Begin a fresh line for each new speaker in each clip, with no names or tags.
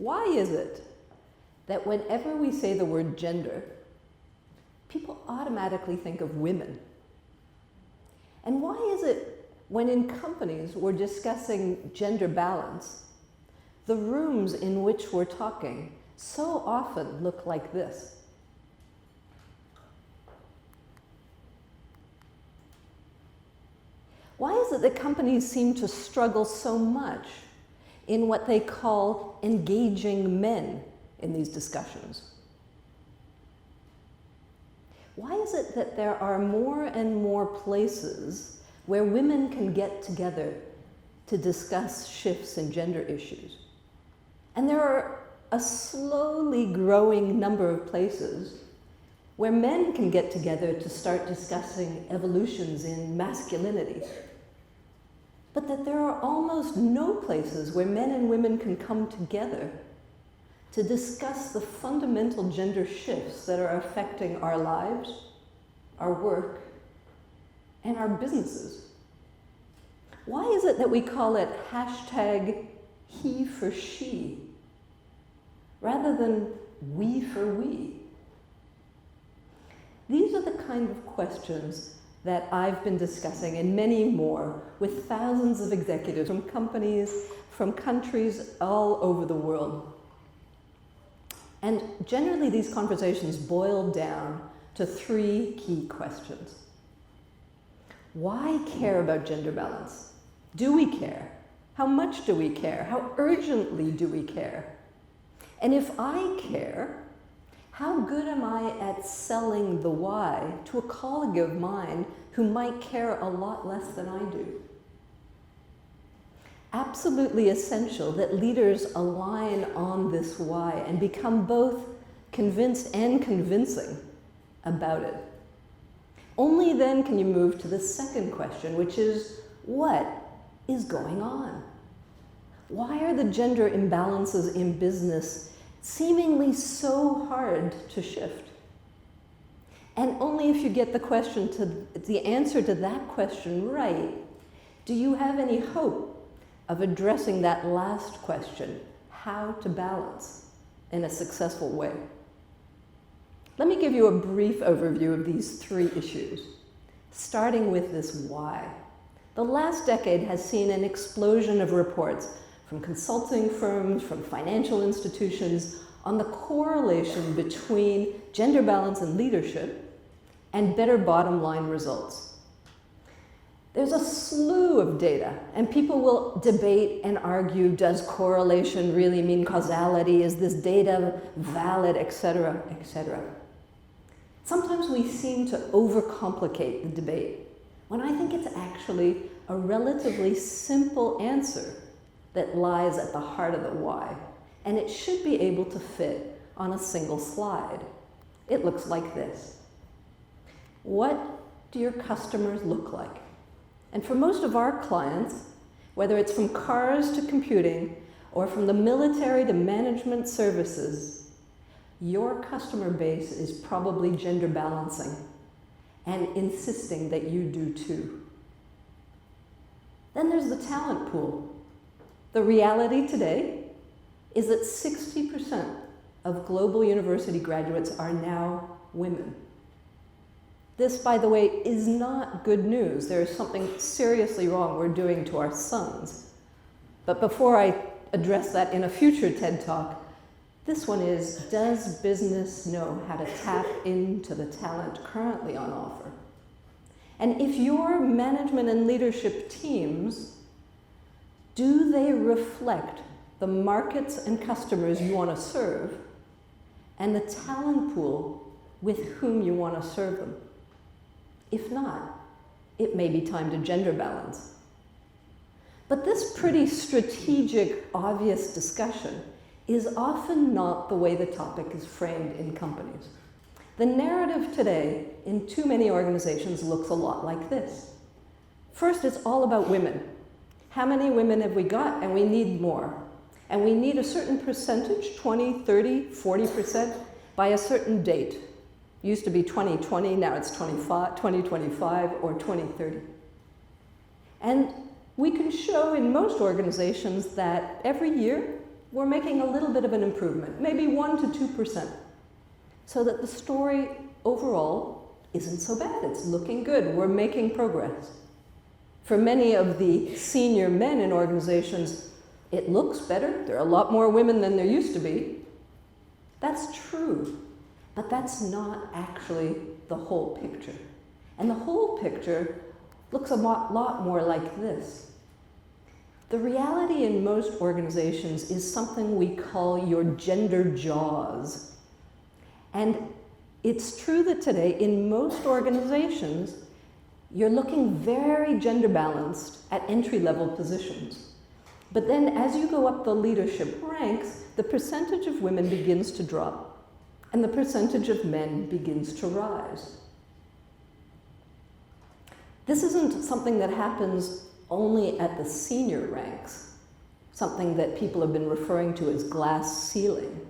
Why is it that whenever we say the word gender, people automatically think of women? And why is it when in companies we're discussing gender balance, the rooms in which we're talking so often look like this? Why is it that companies seem to struggle so much in what they call engaging men in these discussions? Why is it that there are more and more places where women can get together to discuss shifts in gender issues? And there are a slowly growing number of places where men can get together to start discussing evolutions in masculinity. But that there are almost no places where men and women can come together to discuss the fundamental gender shifts that are affecting our lives, our work, and our businesses. Why is it that we call it hashtag he for she rather than we for we? These are the kind of questions that I've been discussing and many more with thousands of executives from companies, from countries all over the world. And generally these conversations boil down to three key questions. Why care about gender balance? Do we care? How much do we care? How urgently do we care? And if I care, how good am I at selling the why to a colleague of mine who might care a lot less than I do? Absolutely essential that leaders align on this why and become both convinced and convincing about it. Only then can you move to the second question, which is, what is going on? Why are the gender imbalances in business seemingly so hard to shift? And only if you get the answer to that question right, do you have any hope of addressing that last question, how to balance, in a successful way. Let me give you a brief overview of these three issues, starting with this why. The last decade has seen an explosion of reports from consulting firms, from financial institutions, on the correlation between gender balance in leadership and better bottom line results. There's a slew of data, and people will debate and argue, does correlation really mean causality? Is this data valid, etc., etc. Sometimes we seem to overcomplicate the debate, when I think it's actually a relatively simple answer that lies at the heart of the why, and it should be able to fit on a single slide. It looks like this. What do your customers look like? And for most of our clients, whether it's from cars to computing or from the military to management services, your customer base is probably gender balancing and insisting that you do too. Then there's the talent pool. The reality today is that 60% of global university graduates are now women. This, by the way, is not good news. There is something seriously wrong we're doing to our sons. But before I address that in a future TED Talk, this one is, does business know how to tap into the talent currently on offer? And if your management and leadership teams, do they reflect the markets and customers you want to serve and the talent pool with whom you want to serve them? If not, it may be time to gender balance. But this pretty strategic, obvious discussion is often not the way the topic is framed in companies. The narrative today in too many organizations looks a lot like this. First, it's all about women. How many women have we got? And we need more. And we need a certain percentage, 20, 30, 40%, by a certain date. Used to be 2020, now it's 2025 or 2030. And we can show in most organizations that every year we're making a little bit of an improvement, maybe 1 to 2%, so that the story overall isn't so bad. It's looking good. We're making progress. For many of the senior men in organizations, it looks better. There are a lot more women than there used to be. That's true, but that's not actually the whole picture. And the whole picture looks a lot more like this. The reality in most organizations is something we call your gender jaws. And it's true that today, in most organizations, you're looking very gender balanced at entry-level positions. But then as you go up the leadership ranks, the percentage of women begins to drop, and the percentage of men begins to rise. This isn't something that happens only at the senior ranks, something that people have been referring to as glass ceiling.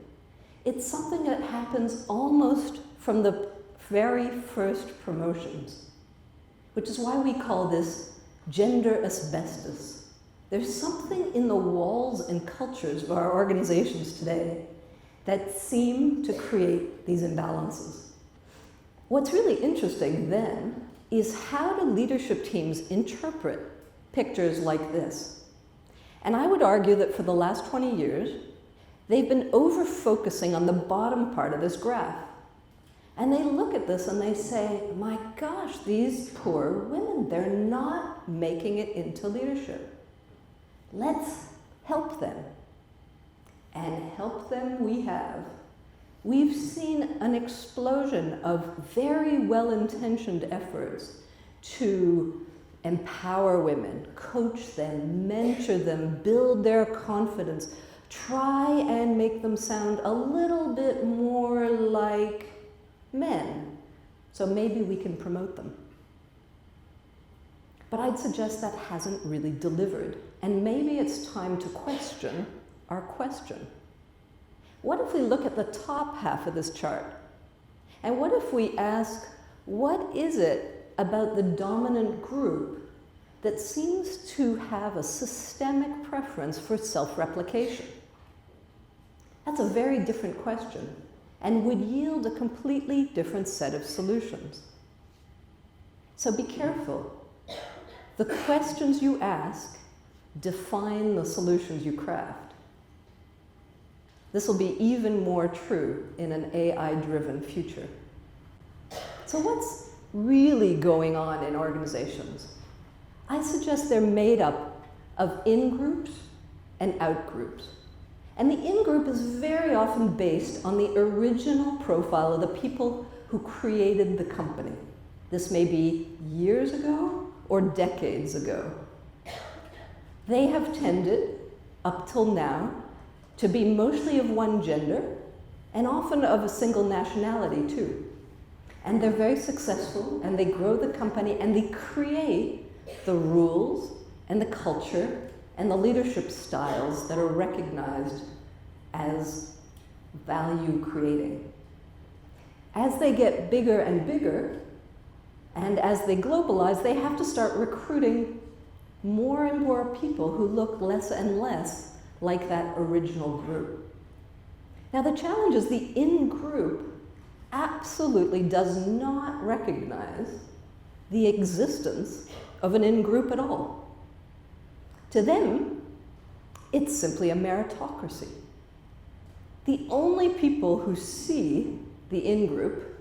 It's something that happens almost from the very first promotions, which is why we call this gender asbestos. There's something in the walls and cultures of our organizations today that seem to create these imbalances. What's really interesting then is how do leadership teams interpret pictures like this? And I would argue that for the last 20 years, they've been over-focusing on the bottom part of this graph. And they look at this and they say, my gosh, these poor women, they're not making it into leadership. Let's help them. And help them we have. We've seen an explosion of very well-intentioned efforts to empower women, coach them, mentor them, build their confidence, try and make them sound a little bit more like men, so maybe we can promote them. But I'd suggest that hasn't really delivered, and maybe it's time to question our question. What if we look at the top half of this chart? And what if we ask, what is it about the dominant group that seems to have a systemic preference for self-replication? That's a very different question and would yield a completely different set of solutions. So be careful. The questions you ask define the solutions you craft. This will be even more true in an AI-driven future. So what's really going on in organizations? I suggest they're made up of in-groups and out-groups. And the in-group is very often based on the original profile of the people who created the company. This may be years ago or decades ago. They have tended, up till now, to be mostly of one gender, and often of a single nationality too. And they're very successful, and they grow the company, and they create the rules and the culture and the leadership styles that are recognized as value creating. As they get bigger and bigger, and as they globalize, they have to start recruiting more and more people who look less and less like that original group. Now the challenge is the in-group absolutely does not recognize the existence of an in-group at all. To them, it's simply a meritocracy. The only people who see the in-group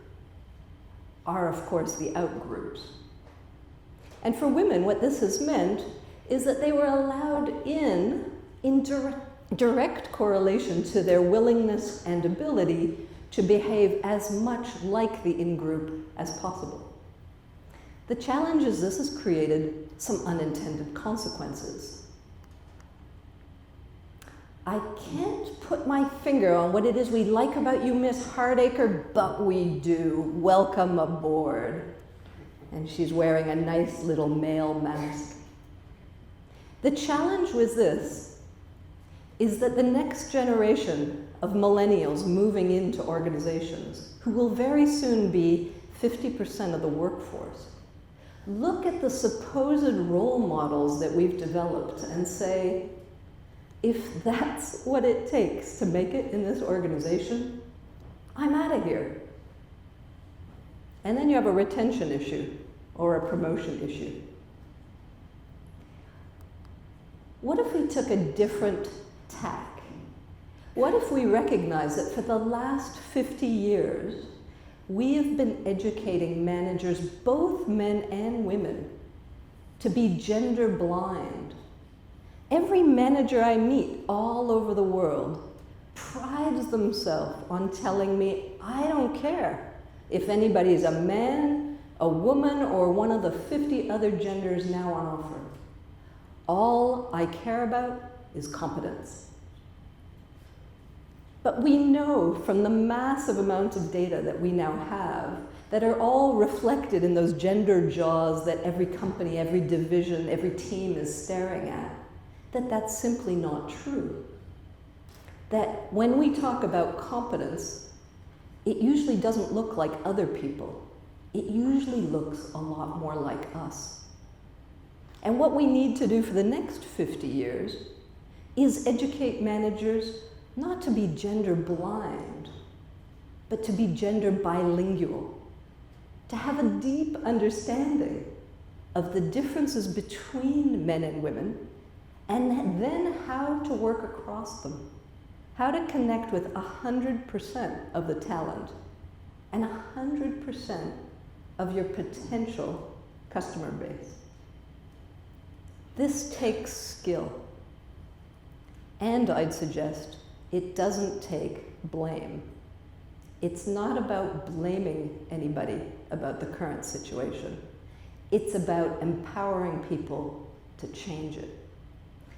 are, of course, the out-groups. And for women, what this has meant is that they were allowed in direct correlation to their willingness and ability to behave as much like the in-group as possible. The challenge is this has created some unintended consequences. I can't put my finger on what it is we like about you, Miss Hardacre, but we do. Welcome aboard. And she's wearing a nice little male mask. The challenge with this is that the next generation of millennials moving into organizations, who will very soon be 50% of the workforce, look at the supposed role models that we've developed and say, if that's what it takes to make it in this organization, I'm out of here. And then you have a retention issue or a promotion issue. What if we took a different tack? What if we recognize that for the last 50 years, we have been educating managers, both men and women, to be gender blind? Every manager I meet all over the world prides themselves on telling me, I don't care if anybody is a man, a woman, or one of the 50 other genders now on offer. All I care about is competence. But we know from the massive amounts of data that we now have that are all reflected in those gender jaws that every company, every division, every team is staring at, that that's simply not true. That when we talk about competence, it usually doesn't look like other people. It usually looks a lot more like us. And what we need to do for the next 50 years is educate managers not to be gender blind, but to be gender bilingual, to have a deep understanding of the differences between men and women, and then how to work across them, how to connect with 100% of the talent and 100% of your potential customer base. This takes skill. And I'd suggest it doesn't take blame. It's not about blaming anybody about the current situation. It's about empowering people to change it.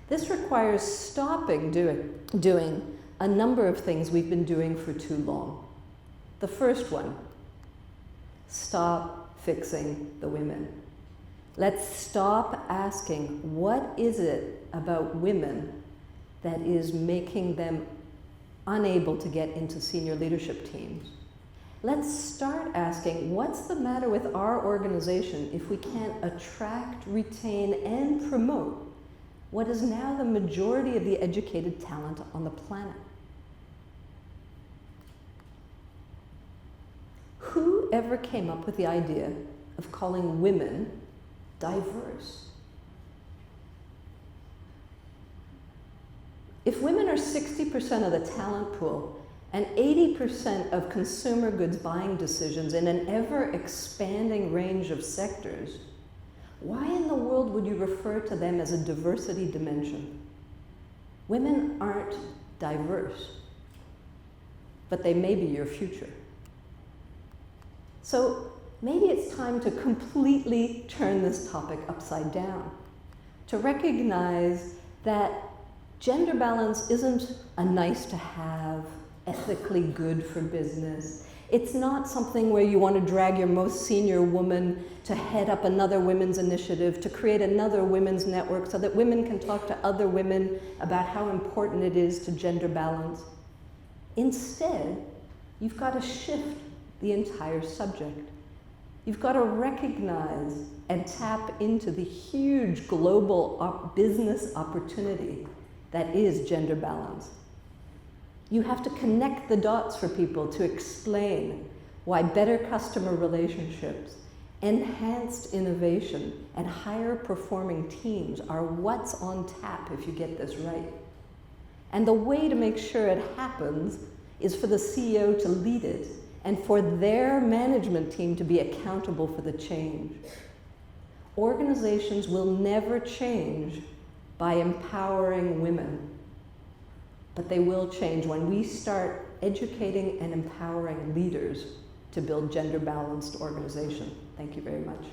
This requires stopping doing a number of things we've been doing for too long. The first one, stop fixing the women. Let's stop asking, what is it about women that is making them unable to get into senior leadership teams? Let's start asking, what's the matter with our organization if we can't attract, retain, and promote what is now the majority of the educated talent on the planet? Who ever came up with the idea of calling women diverse? If women are 60% of the talent pool and 80% of consumer goods buying decisions in an ever-expanding range of sectors, why in the world would you refer to them as a diversity dimension? Women aren't diverse, but they may be your future. So maybe it's time to completely turn this topic upside down, to recognize that gender balance isn't a nice to have, ethically good for business. It's not something where you want to drag your most senior woman to head up another women's initiative, to create another women's network so that women can talk to other women about how important it is to gender balance. Instead, you've got to shift the entire subject. You've got to recognize and tap into the huge global business opportunity that is gender balance. You have to connect the dots for people to explain why better customer relationships, enhanced innovation, and higher performing teams are what's on tap if you get this right. And the way to make sure it happens is for the CEO to lead it and for their management team to be accountable for the change. Organizations will never change by empowering women, but they will change when we start educating and empowering leaders to build gender-balanced organization. Thank you very much.